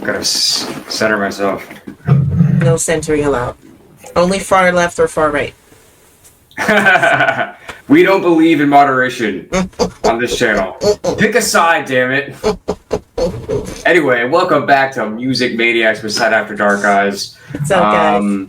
Gotta center myself. No centering allowed. Only far left or far right. We don't believe in moderation on this channel. Pick a side, damn it. Anyway, welcome back to Music Maniacs with Side After Dark, guys. What's up, guys?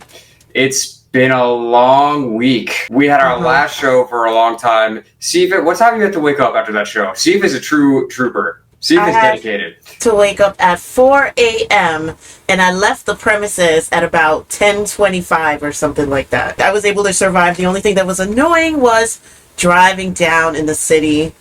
It's been a long week. We had our last show for a long time. Sifa, what time do you have to wake up after that show? Sifa's a true trooper. Sifa's dedicated. To wake up at 4 a.m. and I left the premises at about 10:25 or something like that. I was able to survive. The only thing that was annoying was driving down in the city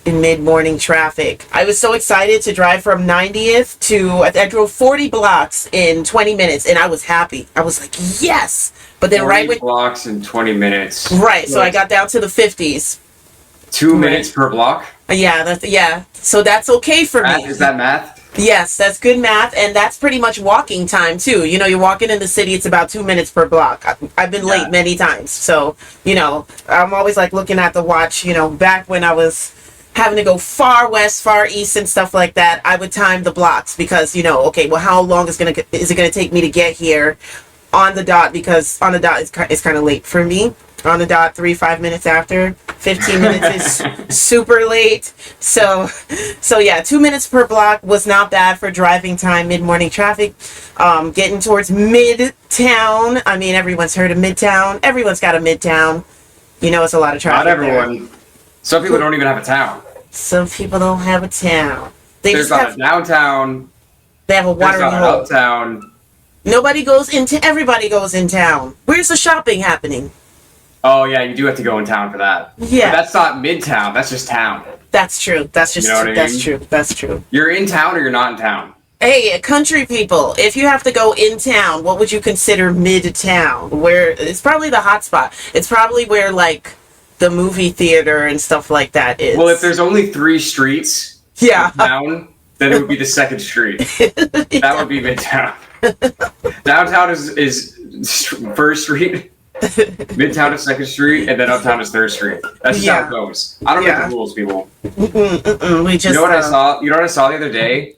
in mid-morning traffic. I was so excited to drive from 90th to, I drove 40 blocks in 20 minutes and I was happy. I was like, yes! But then 40 blocks in 20 minutes. Right, so I got down to the 50s. 2 minutes per block? Yeah, so that's okay for me. Is that math? Yes, that's good math, and that's pretty much walking time too. You know, you're walking in the city, it's about 2 minutes per block. I've been late many times, so, you know, I'm always like looking at the watch. You know, back when I was having to go far west, far east and stuff like that, I would time the blocks because, you know, okay, well, how long is it gonna take me to get here on the dot, because on the dot is kind of late for me. On the dot, 5 minutes after. 15 minutes is super late. So yeah, 2 minutes per block was not bad for driving time, mid-morning traffic. Getting towards Midtown. I mean, everyone's heard of Midtown. Everyone's got a Midtown. You know, it's a lot of traffic. Not everyone. There. Some people don't even have a town. Some people don't have a town. There's not a downtown. They have a watering hole. Uptown. Nobody goes into. Everybody goes in town. Where's the shopping happening? Oh yeah, you do have to go in town for that. Yeah, but that's not Midtown. That's just town. That's true. That's just that's true. That's true. You're in town or you're not in town. Hey, country people, if you have to go in town, what would you consider midtown? Where it's probably the hot spot. It's probably where like the movie theater and stuff like that is. Well, if there's only 3 streets in town, then it would be the second street. That would be Midtown. Downtown is First Street. Midtown is 2nd Street, and then Uptown is 3rd Street. That's just how it goes. I don't make the rules, people. We just, you know what I saw? You know what I saw the other day?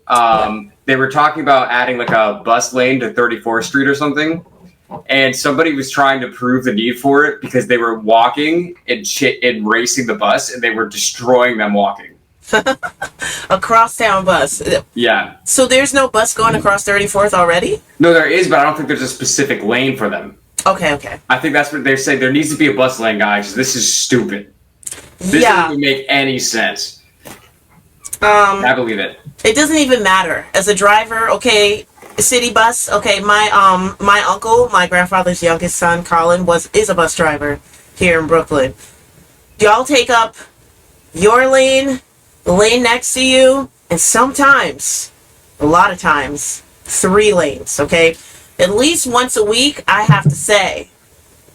They were talking about adding like a bus lane to 34th Street or something, and somebody was trying to prove the need for it because they were walking and racing the bus, and they were destroying them walking. A crosstown bus. Yeah. So there's no bus going across 34th already? No, there is, but I don't think there's a specific lane for them. Okay. I think that's what they're saying. There needs to be a bus lane, guys. This is stupid. This doesn't make any sense. I believe it. It doesn't even matter. As a driver, okay, city bus, okay, my uncle, my grandfather's youngest son, Colin, is a bus driver here in Brooklyn. Y'all take up your lane, the lane next to you, and sometimes, a lot of times, 3 lanes, okay? At least once a week, I have to say,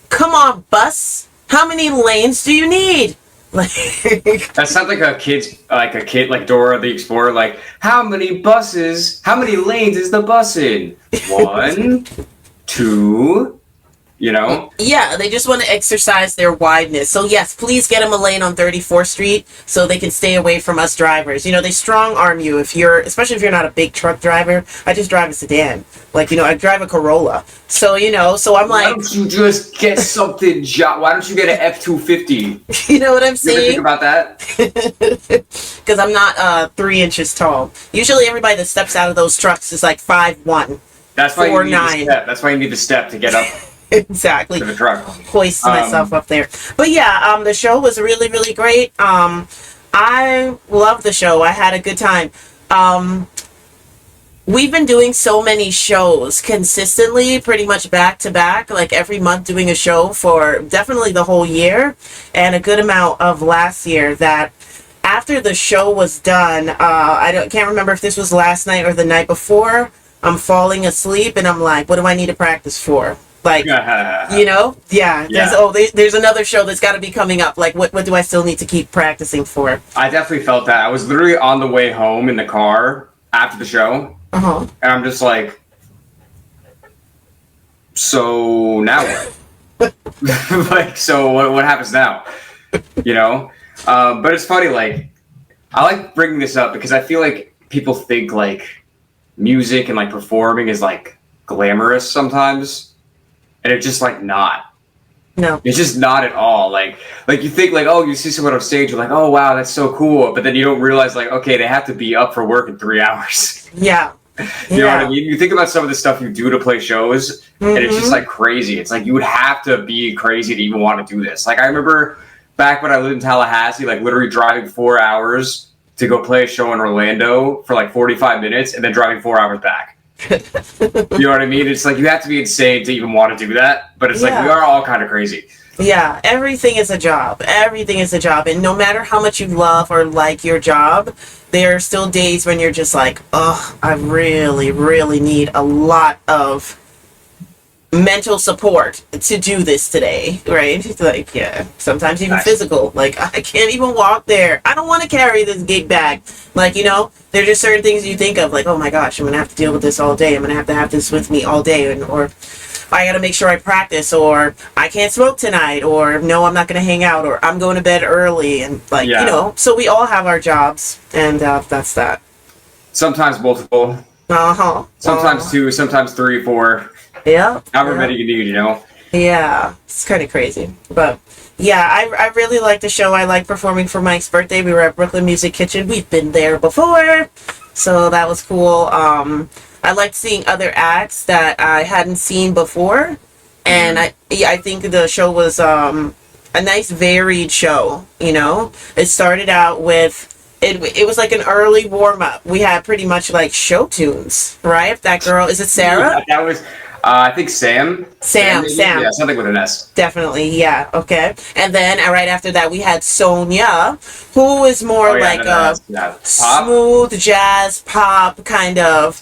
come on, bus. How many lanes do you need? That sounds like a kid, like Dora the Explorer. Like, how many lanes is the bus in? 1, 2, you know? Yeah, they just want to exercise their wideness. So yes, please get them a lane on 34th Street so they can stay away from us drivers. You know, they strong arm you especially if you're not a big truck driver. I just drive a sedan. Like, you know, I drive a Corolla. So, you know, so I'm like... Why don't you just get something, why don't you get an F-250? You know what I'm saying? You ever think about that? Because I'm not 3 inches tall. Usually everybody that steps out of those trucks is like 5'1". That's why you need the step. That's why you need the step to get up. Exactly. To the truck. Hoist myself up there. But yeah, the show was really, really great. I love the show. I had a good time. We've been doing so many shows consistently, pretty much back to back, like every month doing a show for definitely the whole year, and a good amount of last year. That after the show was done, can't remember if this was last night or the night before, I'm falling asleep and I'm like, what do I need to practice for? Like, you know, there's another show that's got to be coming up. Like, what do I still need to keep practicing for? I definitely felt that. I was literally on the way home in the car after the show, and I'm just like, so now what? Like, so what happens now? You know? But it's funny, like, I like bringing this up because I feel like people think, like, music and like performing is like glamorous sometimes, and it's just like not. No, it's just not at all. Like you think like, oh, you see someone on stage, you're like, oh wow, that's so cool, but then you don't realize like, okay, they have to be up for work in 3 hours. Yeah. You know what I mean? You think about some of the stuff you do to play shows, and it's just like crazy. It's like you would have to be crazy to even want to do this. Like I remember back when I lived in Tallahassee, like literally driving 4 hours to go play a show in Orlando for like 45 minutes and then driving 4 hours back. You know what I mean? It's like you have to be insane to even want to do that, but it's like we are all kind of crazy. Yeah, everything is a job. Everything is a job. And no matter how much you love or like your job, there are still days when you're just like, oh, I really, really need a lot of mental support to do this today, right? It's like, yeah, sometimes even physical. Like, I can't even walk there. I don't want to carry this gig bag. Like, you know, there are just certain things you think of, like, oh my gosh, I'm going to have to deal with this all day. I'm going to have this with me all day. Or I got to make sure I practice, or I can't smoke tonight, or no, I'm not going to hang out, or I'm going to bed early. And like, you know, so we all have our jobs, and that's that. Sometimes multiple. Sometimes 2, sometimes 3, 4. Yeah. However many you need, you know? Yeah. It's kind of crazy. But yeah, I really like the show. I like performing for Mike's birthday. We were at Brooklyn Music Kitchen. We've been there before. So that was cool. I liked seeing other acts that I hadn't seen before. And I think the show was a nice varied show, you know? It started out with it was like an early warm-up. We had pretty much like show tunes, right? That girl, is it Sarah? Yeah, that was I think Sam. Sam. Yeah, something with an S. Definitely, yeah, okay. And then right after that, we had Sonia, who is more like a smooth jazz pop kind of,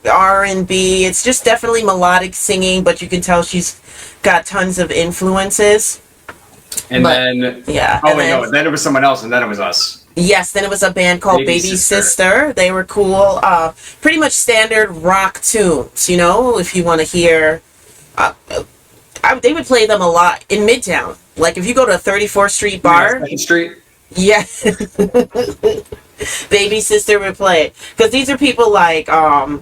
R&B. It's just definitely melodic singing, but you can tell she's got tons of influences. And then then it was someone else, and then it was us. Yes, then it was a band called Baby Sister. They were cool. Pretty much standard rock tunes, you know, if you want to hear. They would play them a lot in Midtown. Like if you go to a 34th Street bar. 2nd Street? Yeah. Baby Sister would play it. Because these are people like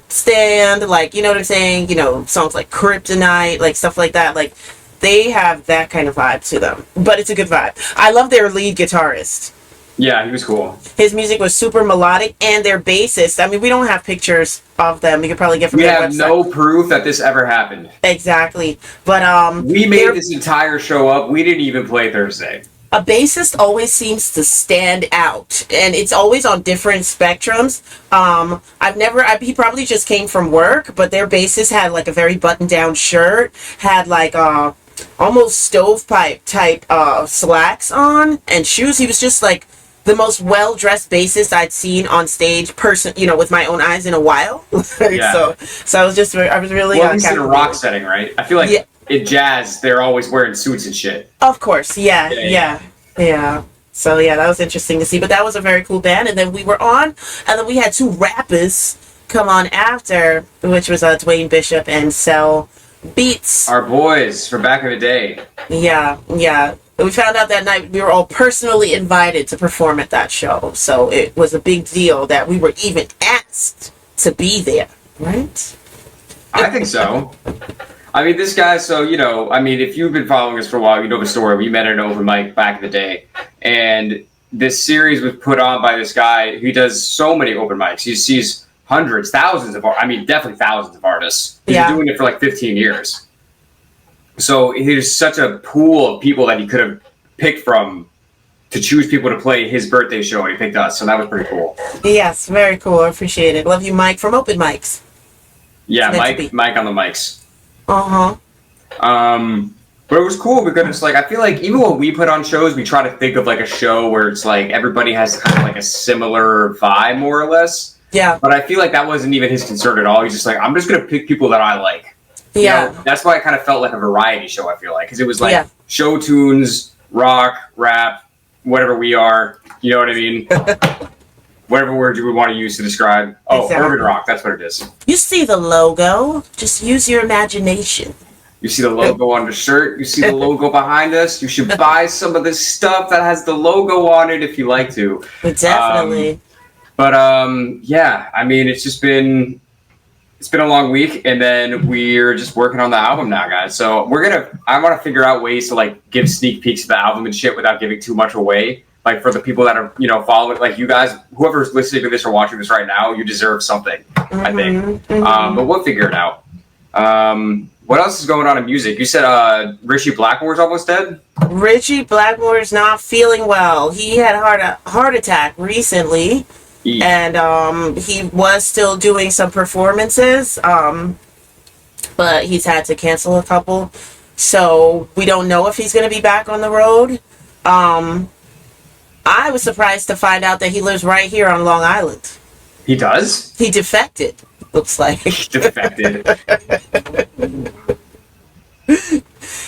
Stand, like, you know what I'm saying? You know, songs like Kryptonite, like stuff like that. Like, they have that kind of vibe to them. But it's a good vibe. I love their lead guitarist. Yeah, he was cool. His music was super melodic, and their bassist, I mean, we don't have pictures of them. You could probably get from their website. We have no proof that this ever happened. Exactly. But we made this entire show up. We didn't even play Thursday. A bassist always seems to stand out, and it's always on different spectrums. He probably just came from work, but their bassist had like a very buttoned-down shirt, had like almost stovepipe type slacks on, and shoes. He was just like the most well-dressed bassist I'd seen on stage, with my own eyes in a while. So I was really at least in a rock setting, right? I feel like in jazz they're always wearing suits and shit. Of course, yeah. So yeah, that was interesting to see. But that was a very cool band. And then we were on, and then we had 2 rappers come on after, which was Dwayne Bishop and Cell Beats. Our boys from back in the day. Yeah. We found out that night we were all personally invited to perform at that show. So it was a big deal that we were even asked to be there, right? I think so. I mean, this guy, if you've been following us for a while, you know the story. We met at an open mic back in the day. And this series was put on by this guy who does so many open mics. He sees hundreds, thousands of, definitely thousands of artists. He's been doing it for like 15 years. So there's such a pool of people that he could have picked from to choose people to play his birthday show, and he picked us. So that was pretty cool. Yes, very cool. I appreciate it. Love you, Mike, from Open Mics. Yeah, Mike on the mics. Uh-huh. But it was cool because it's like, I feel like even when we put on shows, we try to think of like a show where it's like everybody has kind of like a similar vibe, more or less. Yeah. But I feel like that wasn't even his concern at all. He's just like, I'm just going to pick people that I like. Yeah. That's why it kind of felt like a variety show, I feel like. Because it was like show tunes, rock, rap, whatever we are. You know what I mean? Whatever word you would want to use to describe. Oh, urban rock. That's what it is. You see the logo. Just use your imagination. You see the logo on the shirt. You see the logo behind us. You should buy some of this stuff that has the logo on it if you like to. Definitely. It's just been it's been a long week, and then we're just working on the album now, guys. So I want to figure out ways to like give sneak peeks to the album and shit without giving too much away. Like for the people that are, following, like you guys, whoever's listening to this or watching this right now, you deserve something, I think. But we'll figure it out. What else is going on in music? You said Ritchie Blackmore's almost dead? Ritchie Blackmore's not feeling well. He had a heart attack recently. And he was still doing some performances, but he's had to cancel a couple. So we don't know if he's going to be back on the road. I was surprised to find out that he lives right here on Long Island. He does? He defected, looks like. Defected.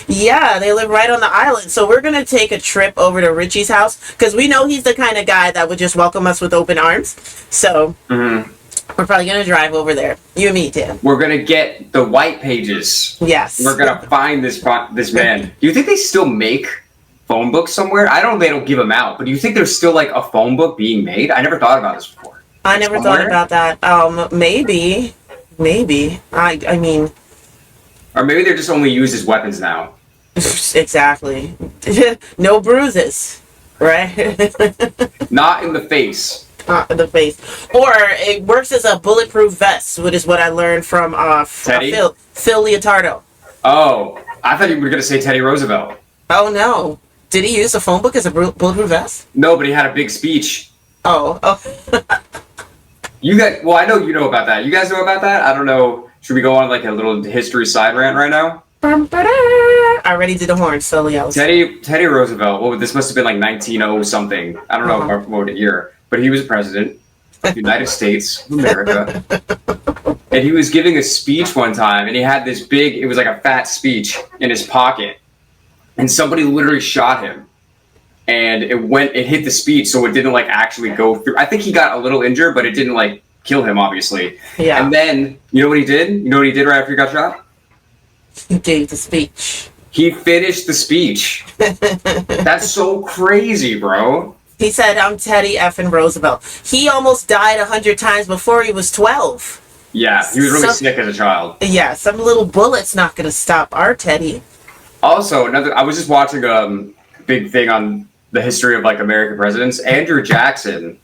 Yeah, they live right on the island. So we're going to take a trip over to Ritchie's house because we know he's the kind of guy that would just welcome us with open arms. So we're probably going to drive over there. You and me, Tim. We're going to get the white pages. Yes. We're going to find this man. Do you think they still make phone books somewhere? I don't know, they don't give them out, but do you think there's still like a phone book being made? I never thought about this before. I never thought about that. Maybe. I mean... Or maybe they're just only used as weapons now. Exactly. No bruises, right? Not in the face. Not in the face. Or it works as a bulletproof vest, which is what I learned from Phil Leotardo. Oh, I thought you were going to say Teddy Roosevelt. Oh, no. Did he use a phone book as a bulletproof vest? No, but he had a big speech. Oh. Well, I know you know about that. You guys know about that? I don't know. Should we go on like a little history side rant right now? I already did the horn, so yeah. Teddy Roosevelt. Well, this must have been like 1900 something. I don't know what year, but he was president of the United States of America, and he was giving a speech one time, and he had this big. It was like a fat speech in his pocket, and somebody literally shot him, and it hit the speech, so it didn't like actually go through. I think he got a little injured, but it didn't like kill him, obviously. Yeah. And then you know what he did? You know what he did right after he got shot? He gave the speech. He finished the speech. That's so crazy, bro. He said, "I'm Teddy effing Roosevelt." He almost died 100 times before he was 12. Yeah, he was really sick as a child. Yeah, some little bullet's not going to stop our Teddy. Also, I was just watching a big thing on the history of like American presidents. Andrew Jackson.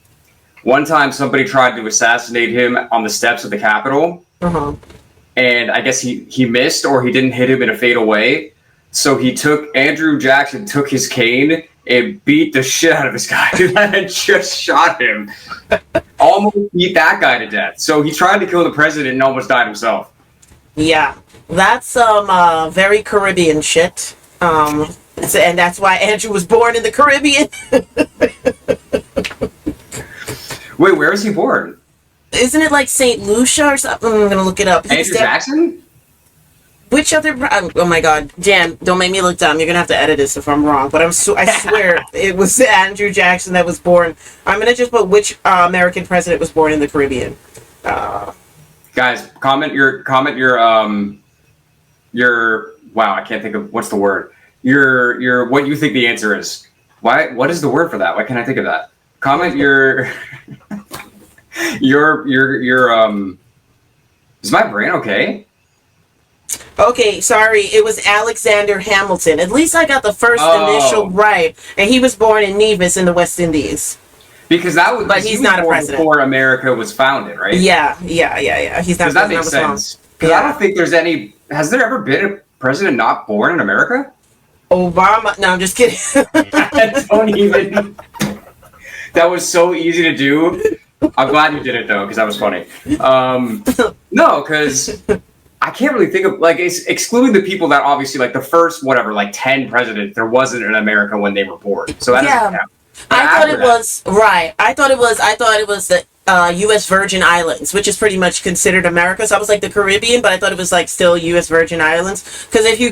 One time, somebody tried to assassinate him on the steps of the Capitol, and I guess he missed or he didn't hit him in a fatal way. So Andrew Jackson took his cane and beat the shit out of this guy and just shot him. Almost beat that guy to death. So he tried to kill the president and almost died himself. Yeah, that's some very Caribbean shit. And that's why Andrew was born in the Caribbean. Wait, where was he born? Isn't it like St. Lucia or something? I'm gonna look it up. Andrew Jackson? Which other? Oh my God, Dan! Don't make me look dumb. You're gonna have to edit this if I'm wrong. But I swear it was Andrew Jackson that was born. I'm gonna just put which American president was born in the Caribbean. Guys, comment your wow, I can't think of what's the word. Your what you think the answer is. What is the word for that? Why can't I think of that? Comment your is my brain okay? Okay, sorry. It was Alexander Hamilton. At least I got the first initial right. And he was born in Nevis in the West Indies. Because but he's not a president. Before America was founded, right? Yeah. He's not. Does that make sense? Because I don't think there's any. Has there ever been a president not born in America? Obama. No, I'm just kidding. I don't even. That was so easy to do. I'm glad you did it though, because that was funny. No, because I can't really think of like excluding the people that obviously like the first 10 presidents there wasn't in America when they were born. So that doesn't count. I thought it was right. I thought it was the U.S. Virgin Islands, which is pretty much considered America. So I was like the Caribbean, but I thought it was like still U.S. Virgin Islands. Because if you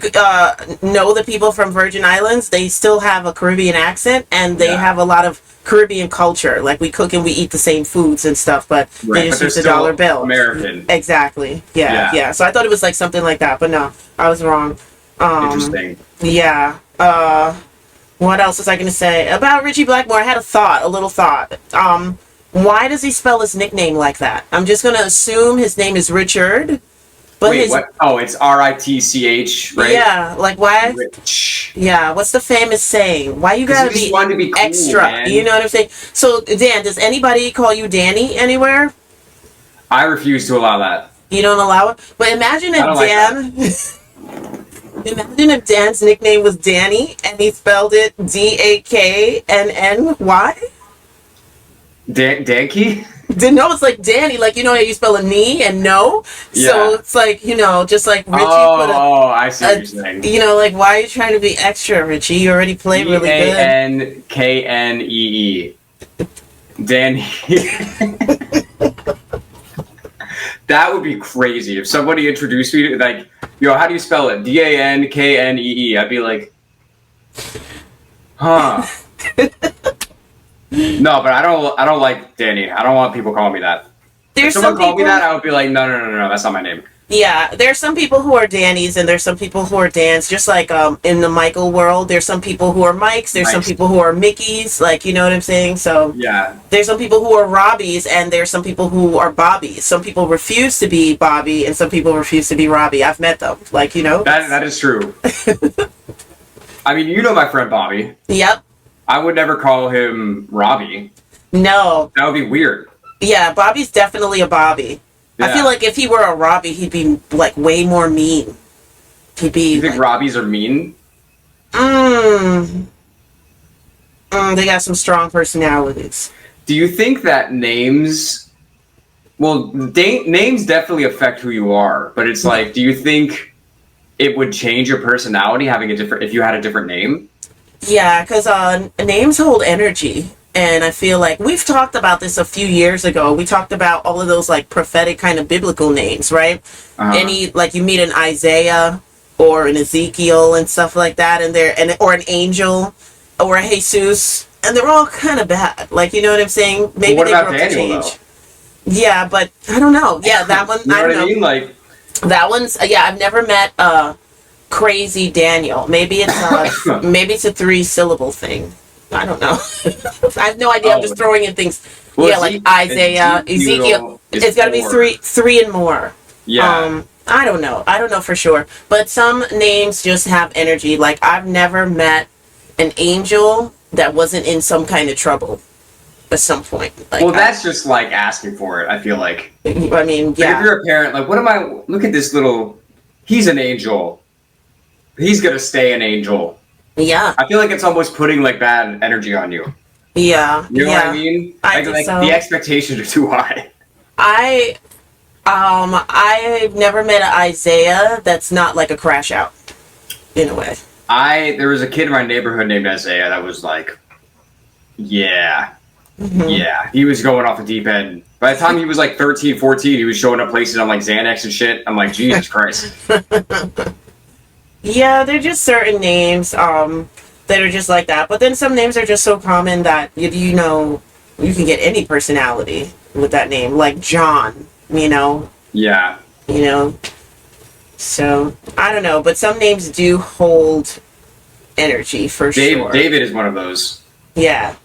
know the people from Virgin Islands, they still have a Caribbean accent, and they have a lot of Caribbean culture. Like we cook and we eat the same foods and stuff, but they just use the dollar bill. American. Exactly. Yeah. So I thought it was like something like that, but no, I was wrong. Interesting. Yeah. What else was I going to say about Ritchie Blackmore? I had a little thought. Why does he spell his nickname like that? I'm just gonna assume his name is Richard. But wait, what? Oh, it's Ritch, right? Yeah, like why? Rich. Yeah, what's the famous saying? Why you gotta be, to be cool, extra? Man. You know what I'm saying? So, Dan, does anybody call you Danny anywhere? I refuse to allow that. You don't allow it? But imagine if Dan... imagine if Dan's nickname was Danny and he spelled it Daknny? Danky? No, it's like Danny, like, you know how you spell a knee and no? Yeah. So it's like, you know, just like Ritchie I see what you're saying. You know, like, why are you trying to be extra, Ritchie? You already played really good. Danknee. Danny. That would be crazy. If somebody introduced me to, like, yo, how do you spell it? Danknee. I'd be like, huh. No, but I don't like Danny. I don't want people calling me that. If someone called me that, I would be like, no, that's not my name. Yeah, there's some people who are Dannys and there's some people who are Dans. Just like in the Michael world, there's some people who are Mikes, there's some people who are Mickeys, like, you know what I'm saying? So yeah, there's some people who are Robbies and there's some people who are Bobbies. Some people refuse to be Bobby and some people refuse to be Robbie. I've met them, like, you know. That is true. I mean, you know my friend Bobby. Yep. I would never call him Robbie. No. That would be weird. Yeah, Bobby's definitely a Bobby. Yeah. I feel like if he were a Robbie, he'd be, like, way more mean. He'd be... You think Robbies are mean? They got some strong personalities. Do you think that names... Well, names definitely affect who you are, but it's like, do you think it would change your personality having a different... if you had a different name? Yeah, because names hold energy. And I feel like we've talked about this a few years ago. We talked about all of those like prophetic kind of biblical names, right? Any, like, you meet an Isaiah or an Ezekiel and stuff like that, or an angel or a Jesus, and they're all kind of bad. Like, you know what I'm saying? Maybe well, what they about grow Daniel, to change. though? Yeah, but I don't know. Yeah, that one. You know what I mean? Like, that one's. Yeah, I've never met Crazy Daniel. Maybe it's maybe it's a 3-syllable thing. I don't know. I have no idea. I'm just throwing in things. Well, yeah, like Isaiah, Ezekiel. It's got to be three and more. Yeah. I don't know. I don't know for sure. But some names just have energy. Like, I've never met an angel that wasn't in some kind of trouble at some point. Like, well, that's just like asking for it, I feel like. I mean, yeah. Like, if you're a parent, like, look at this little, he's an angel. He's going to stay an angel. Yeah. I feel like it's almost putting, like, bad energy on you. Yeah. You know what I mean? Like so. The expectations are too high. I've never met an Isaiah that's not like a crash out, in a way. There was a kid in my neighborhood named Isaiah that was like, yeah. Mm-hmm. Yeah. He was going off the deep end. By the time he was like 13, 14, he was showing up places on like Xanax and shit. I'm like, Jesus Christ. Yeah, they're just certain names that are just like that. But then some names are just so common that, you know, you can get any personality with that name. Like John, you know? Yeah. You know? So, I don't know. But some names do hold energy for sure. David is one of those. Yeah.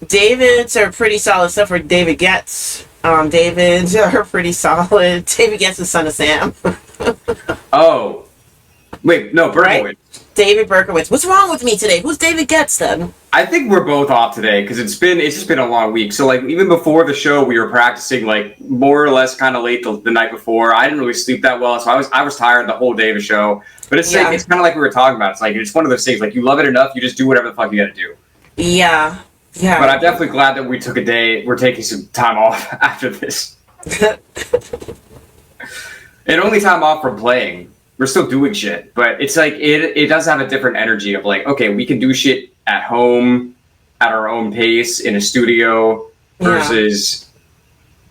Davids are pretty solid stuff for David Getz. Davids are pretty solid. David Getz is son of Sam. Oh. Wait, no, Berkowitz. Right? David Berkowitz. What's wrong with me today? Who's David Getz then? I think we're both off today because it's just been a long week. So like even before the show, we were practicing like more or less kind of late the night before. I didn't really sleep that well, so I was tired the whole day of the show. But it's like, it's kind of like we were talking about. It's like it's one of those things like you love it enough, you just do whatever the fuck you got to do. Yeah. Yeah. But I'm definitely glad that we took a day. We're taking some time off after this. And only time off from playing. We're still doing shit, but it's like it does have a different energy of like, okay, we can do shit at home at our own pace in a studio versus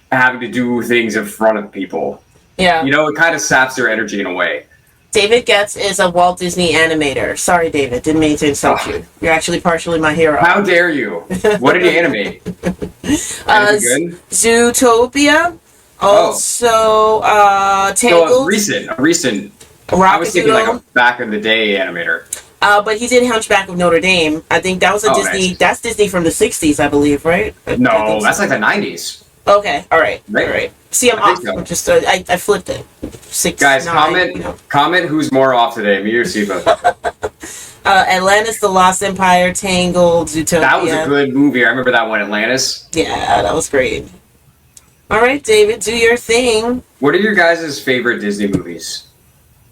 having to do things in front of people. Yeah. You know, it kind of saps their energy in a way. David Getz is a Walt Disney animator. Sorry, David. Didn't mean to insult you. You're actually partially my hero. How dare you? What did he animate? Good? Zootopia. Also, Tangled. So a recent. Rock I was thinking like a back in the day animator. But he did Hunchback of Notre Dame. I think that was a Disney. Nice. That's Disney from the 60s, I believe, right? No, that's like the 90s. Okay, all right. See, I'm off. So. I'm just I flipped it. 6, Guys, 9, comment who's more off today, me or Sifa. Atlantis, The Lost Empire, Tangled, Zootopia. That was a good movie. I remember that one, Atlantis. Yeah, that was great. All right, David, do your thing. What are your guys' favorite Disney movies?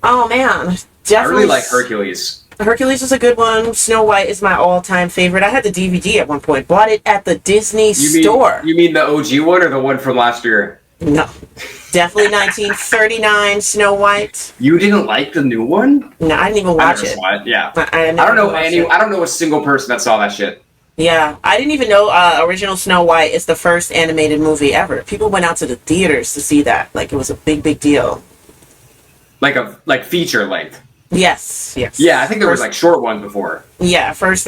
Oh man, definitely. I really like Hercules. Hercules is a good one. Snow White is my all-time favorite. I had the DVD at one point. Bought it at the Disney store. You mean the OG one or the one from last year? No. Definitely 1939 Snow White. You didn't like the new one? No, I didn't even watch it. Saw it. Yeah. I don't know I don't know a single person that saw that shit. Yeah, I didn't even know original Snow White is the first animated movie ever. People went out to the theaters to see that. Like, it was a big deal. Like feature length. Yes. Yeah, I think there was like short ones before. Yeah, first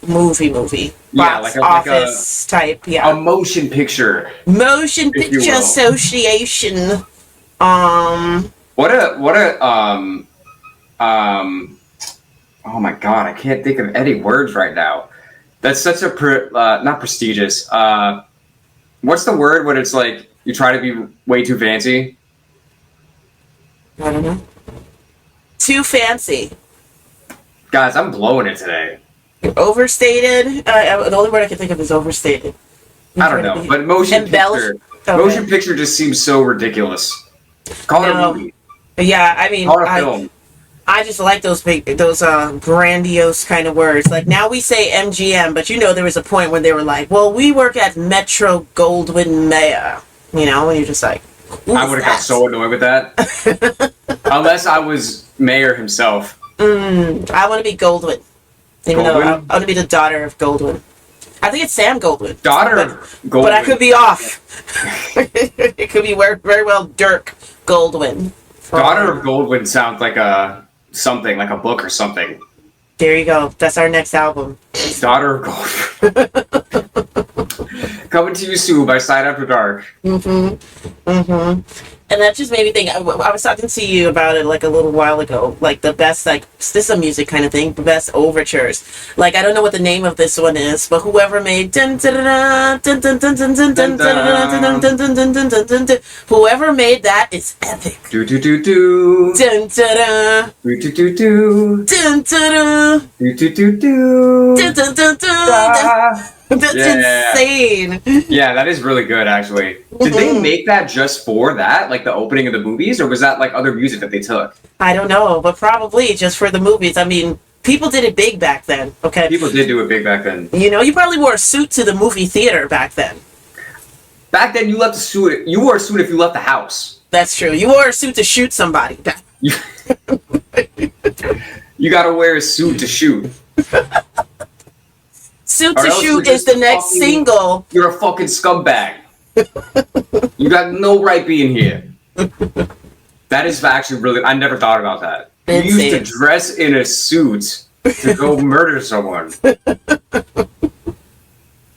movie. Yeah, Box office type. Yeah. A motion picture. Motion Picture Association. What a oh my god, I can't think of any words right now. That's such a not prestigious. What's the word when it's like you try to be way too fancy? I don't know. Too fancy. Guys, I'm blowing it today. Overstated. The only word I can think of is overstated. I don't know, but motion picture just seems so ridiculous. Call it a movie. Yeah, I mean, call it a film. I just like those grandiose kind of words. Like, now we say MGM, but there was a point when they were like, well, we work at Metro Goldwyn Mayer. And you're just like, I would have got so annoyed with that. Unless I was Mayer himself. I want to be Goldwyn. Even though I want to be the daughter of Goldwyn. I think it's Sam Goldwyn. Daughter of Goldwyn. But I could be off. It could be very well Dirk Goldwyn. Daughter of Goldwyn sounds like something, like a book or something. There you go. That's our next album. Daughter of Goldwyn. Coming to you soon by Side After Dark. And that just made me think. I was talking to you about it like a little while ago. Like the best, this is a music kind of thing. The best overtures. Like, I don't know what the name of this one is, but whoever made whoever made that is epic. Do do do do. Dun dun dun. Do do do do. Dun dun dun. Do do do do. Dun dun dun dun. That's insane. Yeah, that is really good, actually. Did they make that just for that, like the opening of the movies, or was that like other music that they took? I don't know, but probably just for the movies. I mean, people did it big back then. Okay, people did do it big back then. You probably wore a suit to the movie theater back then. Back then, you left a suit. You wore a suit if you left the house. That's true. You wore a suit to shoot somebody. You gotta wear a suit to shoot. Suit to Shoot is the next single. You're a fucking scumbag. You got no right being here. That is actually really... I never thought about that. You used to dress in a suit to go murder someone.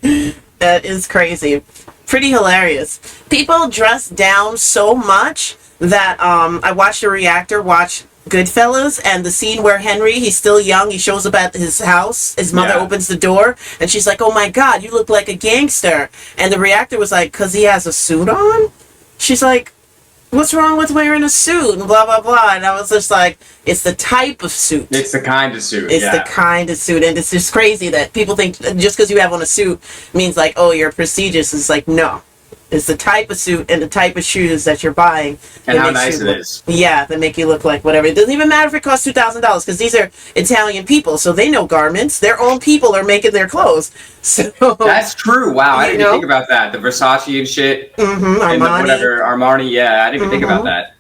That is crazy. Pretty hilarious. People dress down so much that I watched a reactor watch Goodfellas, and the scene where Henry, he's still young, he shows up at his house, his mother opens the door, and she's like, oh my god, you look like a gangster. And the reactor was like, because he has a suit on? She's like, what's wrong with wearing a suit? And blah, blah, blah. And I was just like, it's the type of suit. It's the kind of suit, It's the kind of suit. And it's just crazy that people think just because you have on a suit means like, oh, you're prestigious. It's like, no. It's the type of suit and the type of shoes that you're buying. And how nice it is. Yeah, that make you look like whatever. It doesn't even matter if it costs $2,000 because these are Italian people, so they know garments. Their own people are making their clothes. So that's true. Wow, I didn't even think about that. The Versace and shit. Armani. Armani, yeah, I didn't even think about that.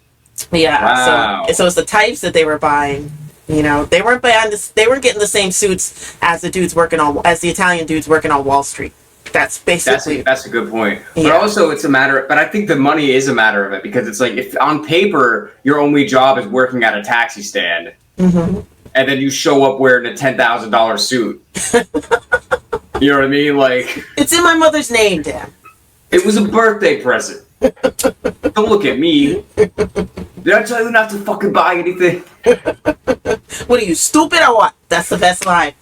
Yeah, wow. So it's the types that they were buying. They weren't buying this, they weren't getting the same suits as the Italian dudes working on Wall Street. That's basically that's a good point. Yeah. But also it's a matter but I think the money is a matter of it because it's like if on paper your only job is working at a taxi stand and then you show up wearing a $10,000 suit. You know what I mean? Like it's in my mother's name, Dan. It was a birthday present. Don't look at me. Did I tell you not to fucking buy anything? What are you, stupid or what? That's the best line.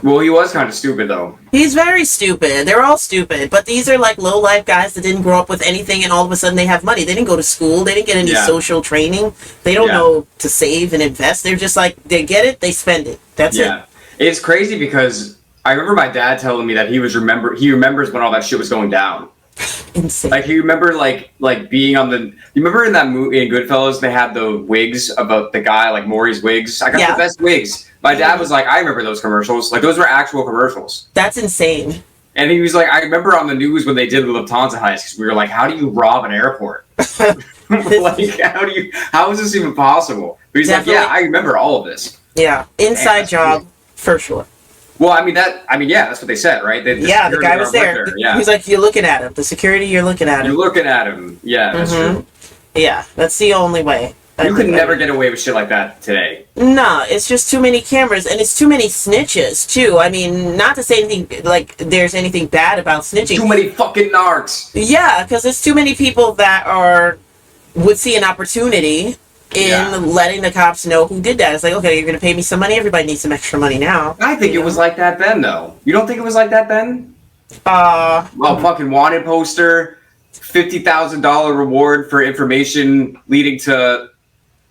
Well, he was kind of stupid, though. He's very stupid. They're all stupid. But these are like low-life guys that didn't grow up with anything, and all of a sudden they have money. They didn't go to school. They didn't get any social training. They don't know to save and invest. They're just like, they get it, they spend it. That's it. It's crazy because I remember my dad telling me that he remembers when all that shit was going down. Insane. Like, he remember like being on the... You remember in that movie, in Goodfellas, they had the wigs about the guy, like Maury's wigs? I got the best wigs. My dad was like, I remember those commercials. Like, those were actual commercials. That's insane. And he was like, I remember on the news when they did the Lufthansa heist, because we were like, how do you rob an airport? Like, how is this even possible? But he's like, yeah, I remember all of this. Yeah, inside job, for sure. Well, I mean, that's what they said, right? The guy was there. Yeah. He's like, you're looking at him. The security, you're looking at him. You're looking at him. Yeah, that's true. Yeah, that's the only way. You could never get away with shit like that today. Nah, it's just too many cameras, and it's too many snitches, too. I mean, not to say anything, like, there's anything bad about snitching. Too many fucking narcs. Yeah, because there's too many people that would see an opportunity in letting the cops know who did that. It's like, okay, you're going to pay me some money. Everybody needs some extra money now. I think it was like that then, though. You don't think it was like that then? Fucking wanted poster, $50,000 reward for information leading to,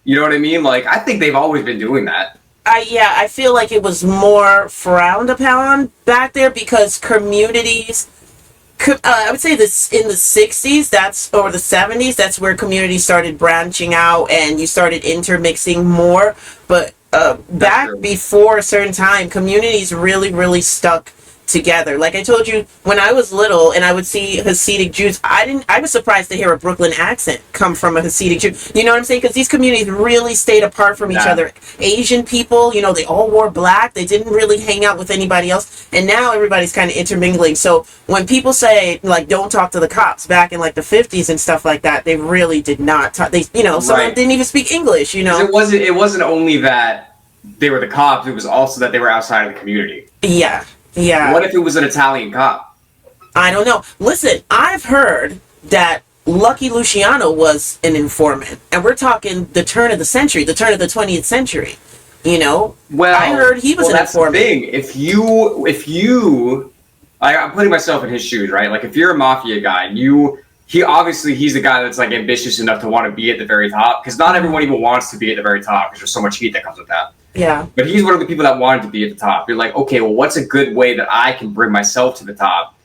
you know what I mean? Like, I think they've always been doing that. I feel like it was more frowned upon back there because communities... I would say this in the 60s, or the 70s, that's where communities started branching out and you started intermixing more. But back before a certain time, communities really, really stuck together. Like I told you, when I was little and I would see Hasidic Jews, I was surprised to hear a Brooklyn accent come from a Hasidic Jew. You know what I'm saying? Because these communities really stayed apart from each other. Asian people, they all wore black. They didn't really hang out with anybody else. And now everybody's kind of intermingling. So when people say, like, don't talk to the cops back in, like, the 50s and stuff like that, they really did not talk. Some of them didn't even speak English, It wasn't only that they were the cops, it was also that they were outside of the community. Yeah. Yeah. What if it was an Italian cop? I don't know. Listen, I've heard that Lucky Luciano was an informant. And we're talking the turn of the century, the turn of the 20th century. Well, I heard he was an informant. That's the thing. If you I'm putting myself in his shoes, right? Like, if you're a mafia guy, and he's the guy that's, like, ambitious enough to want to be at the very top, because not everyone even wants to be at the very top, because there's so much heat that comes with that. Yeah. But he's one of the people that wanted to be at the top. You're like, okay, well, what's a good way that I can bring myself to the top?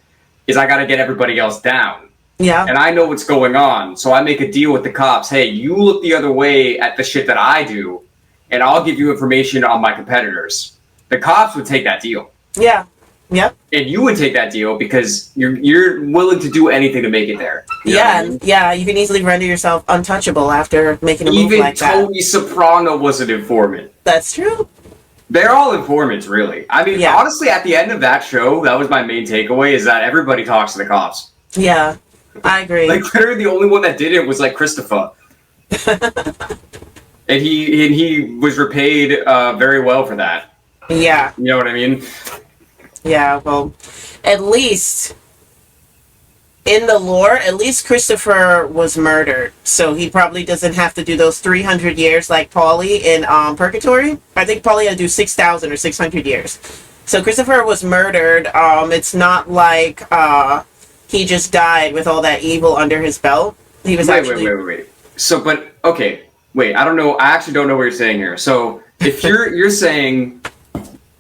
Is I got to get everybody else down. Yeah. And I know what's going on, so I make a deal with the cops. Hey, you look the other way at the shit that I do, and I'll give you information on my competitors. The cops would take that deal. Yeah. Yep. And you would take that deal because you're willing to do anything to make it there. You know what I mean? Yeah. You can easily render yourself untouchable after making a move like that. Even Tony Soprano was an informant. That's true. They're all informants, really. I mean, honestly, at the end of that show, that was my main takeaway, is that everybody talks to the cops. Yeah, I agree. Like, literally, the only one that didn't was, like, Christopher. and he was repaid very well for that. Yeah. You know what I mean? Yeah, well, at least in the lore, at least Christopher was murdered, so he probably doesn't have to do those 300 years like Paulie in Purgatory. I think Paulie had to do 6,000 or 600 years. So Christopher was murdered. It's not like he just died with all that evil under his belt. He was Wait. So, but okay, wait. I don't know. I actually don't know what you're saying here. So, if you're saying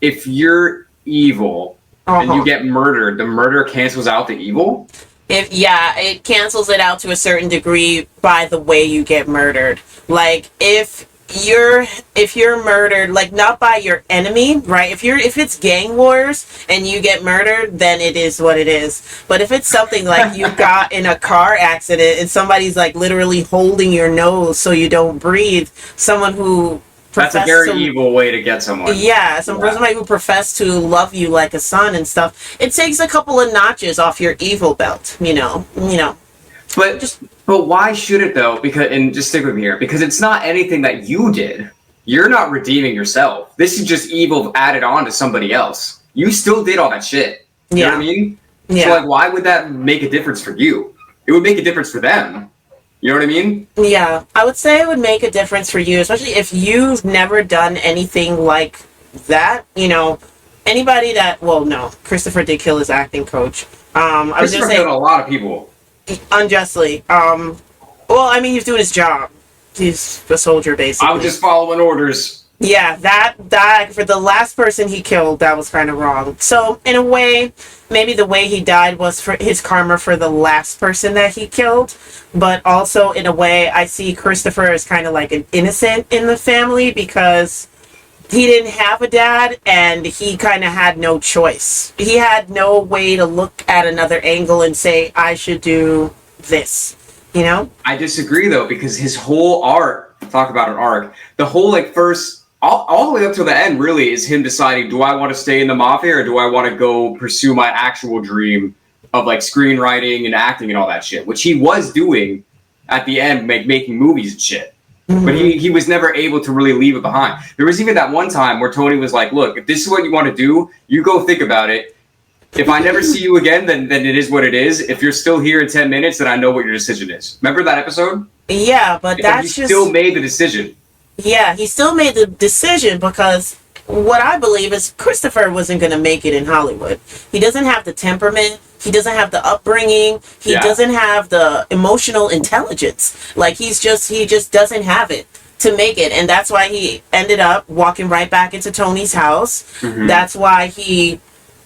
if you're evil and you get murdered, the murder cancels out the evil? It cancels it out to a certain degree by the way you get murdered. Like, if you're murdered, like, not by your enemy, right? If it's gang wars and you get murdered, then it is what it is. But if it's something like you got in a car accident and somebody's, like, literally holding your nose so you don't breathe, someone who that's a very evil way to get someone. Yeah, somebody who professed to love you like a son and stuff. It takes a couple of notches off your evil belt, you know. But why should it though? And just stick with me here, because it's not anything that you did. You're not redeeming yourself. This is just evil added on to somebody else. You still did all that shit. You know what I mean? Yeah. So, like, why would that make a difference for you? It would make a difference for them. You know what I mean? Yeah, I would say it would make a difference for you, especially if you've never done anything like that. Anybody that, well, no, Christopher did kill his acting coach. I was Christopher gonna say killed a lot of people. unjustly. Well, I mean, he's doing his job. He's a soldier, basically. I was just following orders. Yeah, that for the last person he killed, that was kind of wrong. So in a way, maybe the way he died was for his karma for the last person that he killed. But also in a way, I see Christopher as kind of like an innocent in the family because he didn't have a dad and he kind of had no choice. He had no way to look at another angle and say, I should do this, I disagree though, because his whole arc, talk about an arc, the whole like first, all the way up to the end really is him deciding, do I want to stay in the mafia or do I want to go pursue my actual dream of like screenwriting and acting and all that shit, which he was doing at the end, making movies and shit. Mm-hmm. But he was never able to really leave it behind. There was even that one time where Tony was like, look, if this is what you want to do, you go think about it. If I never see you again, then it is what it is. If you're still here in 10 minutes, then I know what your decision is. Remember that episode? Yeah, but that's just... still made the decision. Yeah, he still made the decision because what I believe is Christopher wasn't going to make it in Hollywood. He doesn't have the temperament. He doesn't have the upbringing. He doesn't have the emotional intelligence. Like, he just doesn't have it to make it. And that's why he ended up walking right back into Tony's house. Mm-hmm. That's why he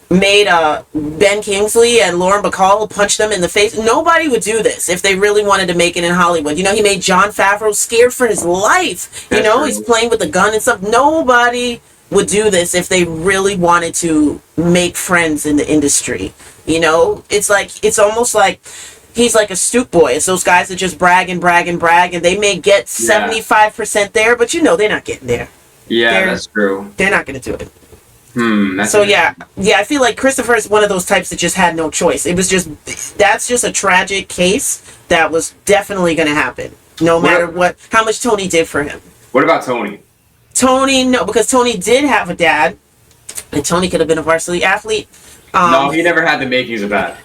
made Ben Kingsley and Lauren Bacall punch them in the face. Nobody would do this if they really wanted to make it in Hollywood. He made Jon Favreau scared for his life. He's playing with the gun and stuff. Nobody would do this if they really wanted to make friends in the industry. It's almost like he's like a stoop boy. It's those guys that just brag and brag and brag, and they may get 75% there, but they're not getting there. Yeah, that's true. They're not going to do it. I feel like Christopher is one of those types that just had no choice. That's just a tragic case that was definitely going to happen, no matter how much Tony did for him. What about Tony? Tony, no, because Tony did have a dad, and Tony could have been a varsity athlete. No, he never had the makings of that.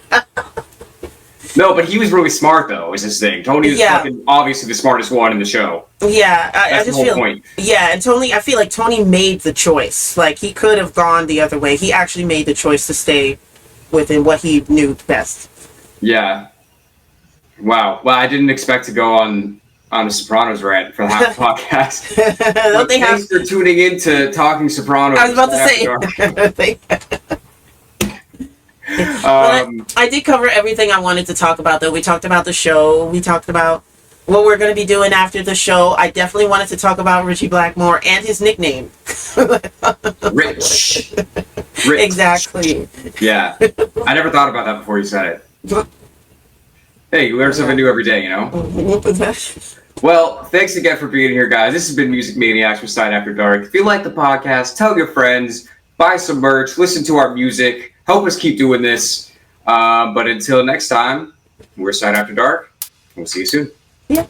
No, but he was really smart, though, is his thing. Tony was fucking obviously the smartest one in the show. Yeah, I just feel... point. Yeah, and I feel like Tony made the choice. Like, he could have gone the other way. He actually made the choice to stay within what he knew best. Yeah. Wow. Well, I didn't expect to go on a Sopranos rant for the half podcast. Thanks for tuning in to Talking Sopranos. I was about to say... I did cover everything I wanted to talk about, though. We talked about the show. We talked about what we're going to be doing after the show. I definitely wanted to talk about Ritchie Blackmore and his nickname. Rich. Exactly. Yeah. I never thought about that before you said it. Hey, you learn something new every day, Well, thanks again for being here, guys. This has been Music Maniacs with Side After Dark. If you like the podcast, tell your friends, buy some merch, listen to our music. Help us keep doing this. But until next time, we're Side After Dark. We'll see you soon. Yep.